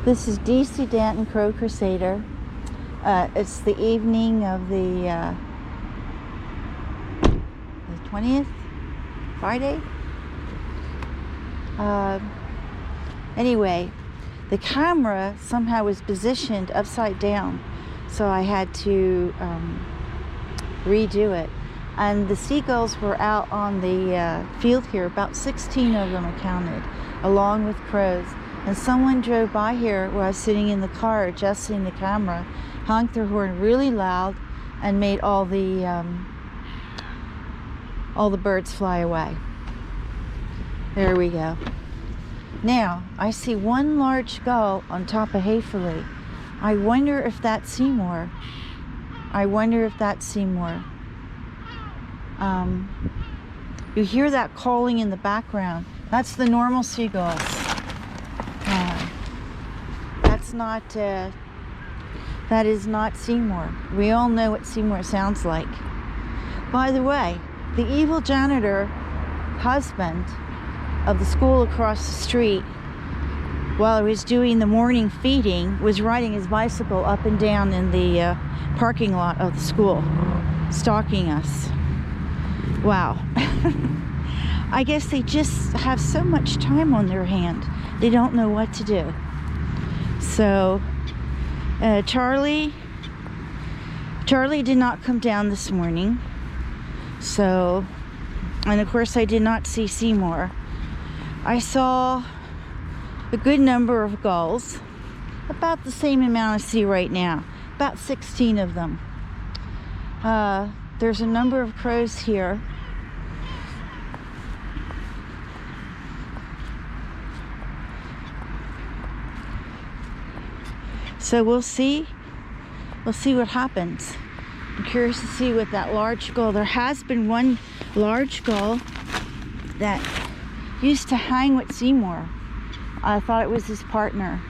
This is DC Danton Crow Crusader. It's the evening of the 20th, Friday. Anyway, the camera somehow was positioned upside down, so I had to redo it. And the seagulls were out on the field here, about 16 of them I counted, along with crows. And someone drove by here while I was sitting in the car adjusting the camera, honked their horn really loud, and made all the birds fly away. There we go. Now, I see one large gull on top of Hayfley. I wonder if that's Seymour. You hear that calling in the background. That's the normal seagulls. That is not Seymour. We all know what Seymour sounds like. By the way, the evil janitor husband of the school across the street, while I was doing the morning feeding, was riding his bicycle up and down in the parking lot of the school, stalking us. Wow. I guess they just have so much time on their hand. They don't know what to do. So, Charlie did not come down this morning. So, and of course I did not see Seymour. I saw a good number of gulls, about the same amount I see right now, about 16 of them. There's a number of crows here. So we'll see what happens. I'm curious to see what that large gull, there has been one large gull that used to hang with Seymour. I thought it was his partner.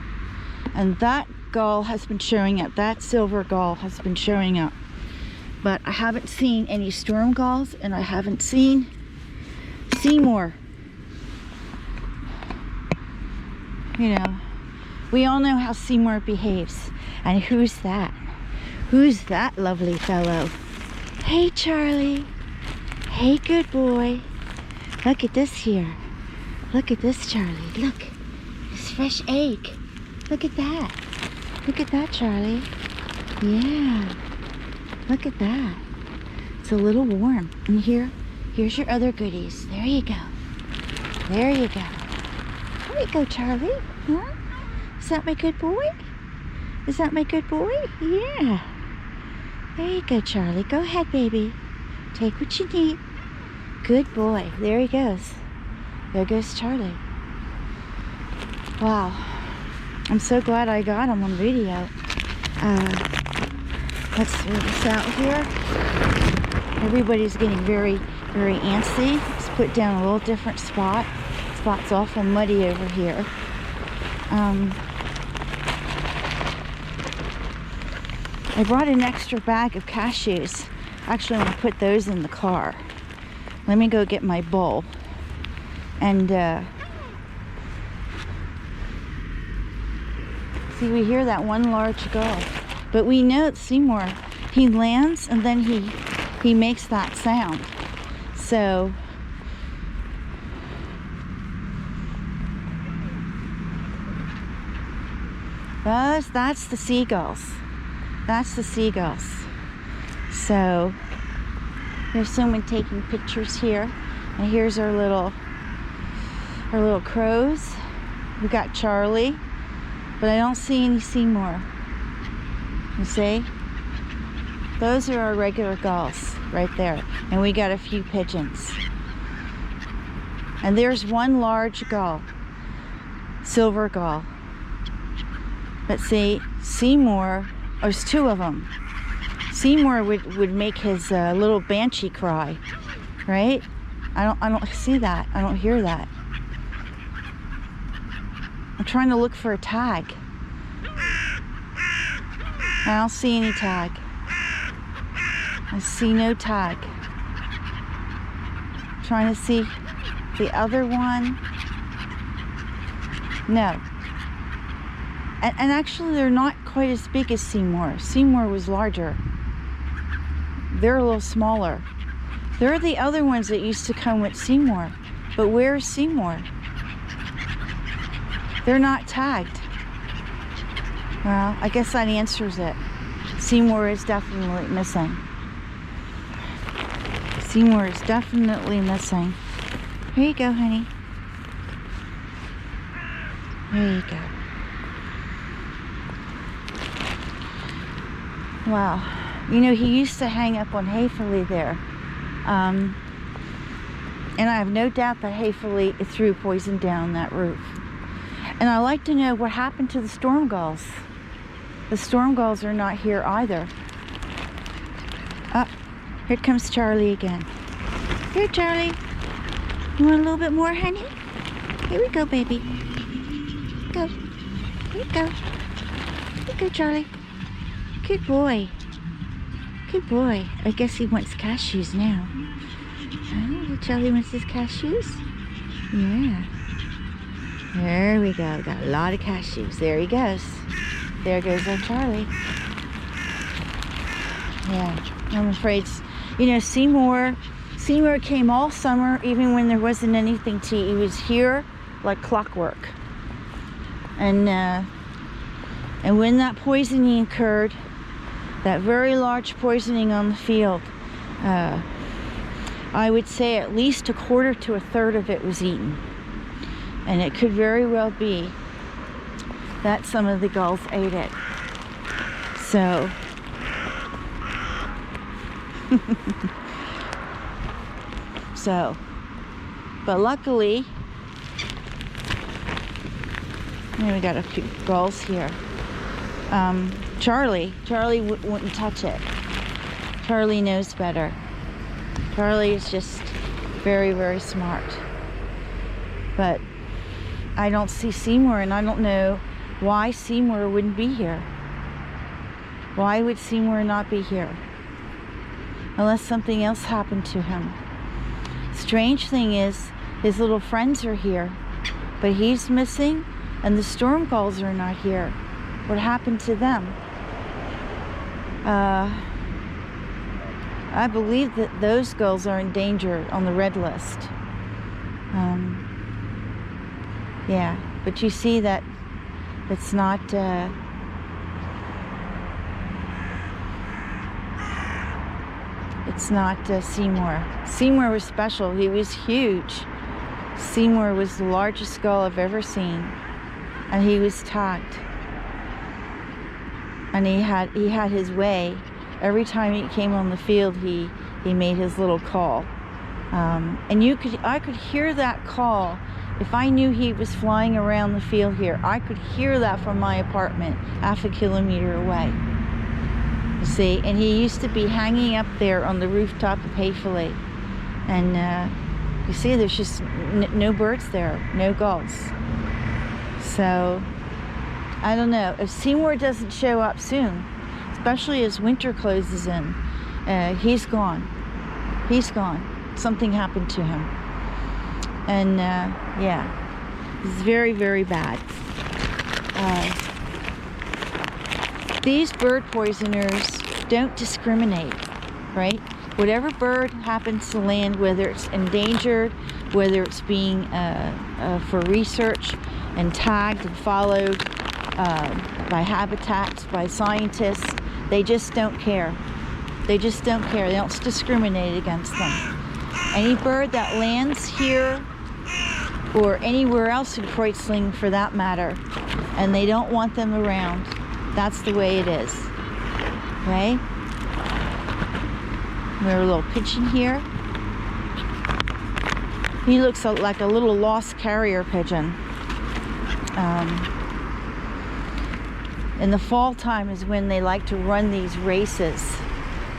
And that gull has been showing up. That silver gull has been showing up. But I haven't seen any storm gulls, and I haven't seen Seymour. You know, we all know how Seymour behaves. And who's that? Who's that lovely fellow? Hey, Charlie. Hey, good boy. Look at this here. Look at this, Charlie. Look. This fresh egg. Look at that. Look at that, Charlie. Yeah. Look at that. It's a little warm. And here's your other goodies. There you go. There you go. There you go, Charlie. Huh? Is that my good boy? Is that my good boy? Yeah. There you go, Charlie. Go ahead, baby. Take what you need. Good boy. There he goes. There goes Charlie. Wow. I'm so glad I got him on video. Let's throw this out here. Everybody's getting very, very antsy. Let's put down a little different spot. Spot's awful muddy over here. I brought an extra bag of cashews. Actually, I'm going to put those in the car. Let me go get my bowl. And see, we hear that one large gull. But we know that Seymour, he lands and then he makes that sound. So that's the seagulls. That's the seagulls. So there's someone taking pictures here, and here's our little crows. We got Charlie, but I don't see any Seymour. You see? Those are our regular gulls right there, and we got a few pigeons. And there's one large gull, silver gull. But see, Seymour, there's two of them. Seymour would make his little banshee cry, right? I don't see that. I don't hear that. I'm trying to look for a tag. I don't see any tag. I see no tag. I'm trying to see the other one. No. And actually, they're not quite as big as Seymour. Seymour was larger. They're a little smaller. They're the other ones that used to come with Seymour. But where's Seymour? They're not tagged. Well, I guess that answers it. Seymour is definitely missing. Seymour is definitely missing. Here you go, honey. There you go. Wow. You know, he used to hang up on Hayfully there. And I have no doubt that Hayfully threw poison down that roof. And I'd like to know what happened to the storm gulls. The storm gulls are not here either. Oh, here comes Charlie again. Here, Charlie. You want a little bit more, honey? Here we go, baby. Go. Here you go. Here you go, Charlie. Good boy. Good boy. I guess he wants cashews now. Oh, Charlie wants his cashews? Yeah. There we go. Got a lot of cashews. There he goes. There goes our Charlie. Yeah. I'm afraid, you know, Seymour came all summer, even when there wasn't anything to eat. He was here like clockwork. And when that poisoning occurred, that very large poisoning on the field, I would say at least a quarter to a third of it was eaten. And it could very well be that some of the gulls ate it. So, but luckily, we got a few gulls here. Charlie wouldn't touch it. Charlie knows better. Charlie is just very, very smart. But I don't see Seymour, and I don't know why Seymour wouldn't be here. Why would Seymour not be here? Unless something else happened to him. Strange thing is, his little friends are here, but he's missing, and the storm gulls are not here. What happened to them? I believe that those gulls are in danger on the red list. Yeah, but you see that it's not Seymour. Seymour was special. He was huge. Seymour was the largest gull I've ever seen, and he was tagged. And he had his way. Every time he came on the field, he made his little call. And I could hear that call. If I knew he was flying around the field here, I could hear that from my apartment, half a kilometer away. You see, and he used to be hanging up there on the rooftop of Hayfully. And you see, there's just no birds there, no gulls. So, I don't know. If Seymour doesn't show up soon, especially as winter closes in, he's gone. He's gone. Something happened to him. And yeah, it's very, very bad. These bird poisoners don't discriminate, right? Whatever bird happens to land, whether it's endangered, whether it's being for research and tagged and followed by habitats, by scientists, they just don't care. They just don't care. They don't discriminate against them. Any bird that lands here or anywhere else in Kreuzlingen for that matter, and they don't want them around, that's the way it is. Okay? We have a little pigeon here. He looks like a little lost carrier pigeon. In the fall time is when they like to run these races,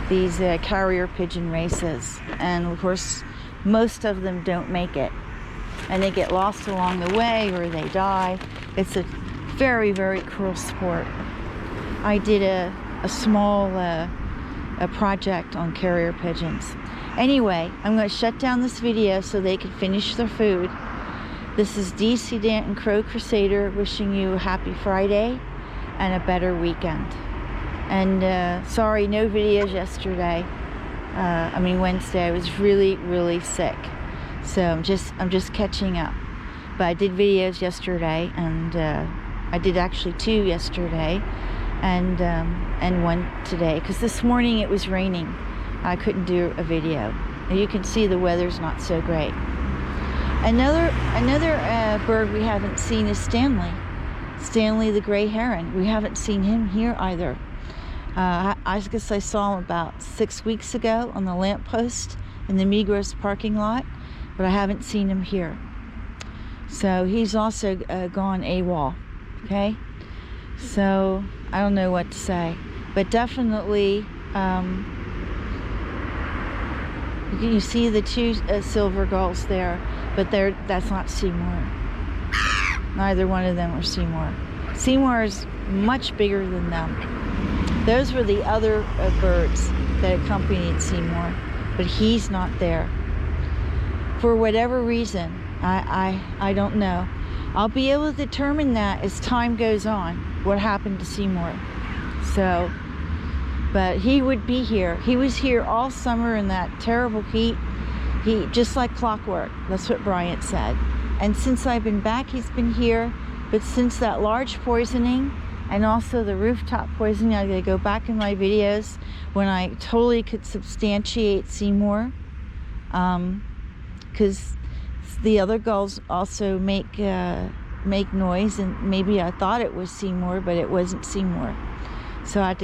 these carrier pigeon races, and of course most of them don't make it, and they get lost along the way or they die. It's a very, very cruel sport. I did a small a project on carrier pigeons. Anyway, I'm going to shut down this video so they can finish their food. This is DC Danton Crow Crusader wishing you a happy Friday. and a better weekend. And sorry, no videos yesterday. Wednesday. I was really sick, so I'm just catching up. But I did videos yesterday, and I did actually 2 yesterday, and 1 today, because this morning it was raining. I couldn't do a video. And you can see the weather's not so great. Another bird we haven't seen is Stanley the gray heron. We haven't seen him here either. I guess I saw him about 6 weeks ago on the lamppost in the Migros parking lot, but I haven't seen him here. So he's also gone AWOL, okay? So I don't know what to say, but definitely you see the 2 silver gulls there, but that's not Seymour. Neither one of them are Seymour. Seymour is much bigger than them. Those were the other birds that accompanied Seymour, but he's not there. For whatever reason, I don't know. I'll be able to determine that as time goes on, what happened to Seymour. So, but he would be here. He was here all summer in that terrible heat. He just like clockwork. That's what Bryant said. And since I've been back, he's been here. But since that large poisoning, and also the rooftop poisoning, I gotta go back in my videos when I totally could substantiate Seymour, because the other gulls also make noise, and maybe I thought it was Seymour, but it wasn't Seymour. So I had to go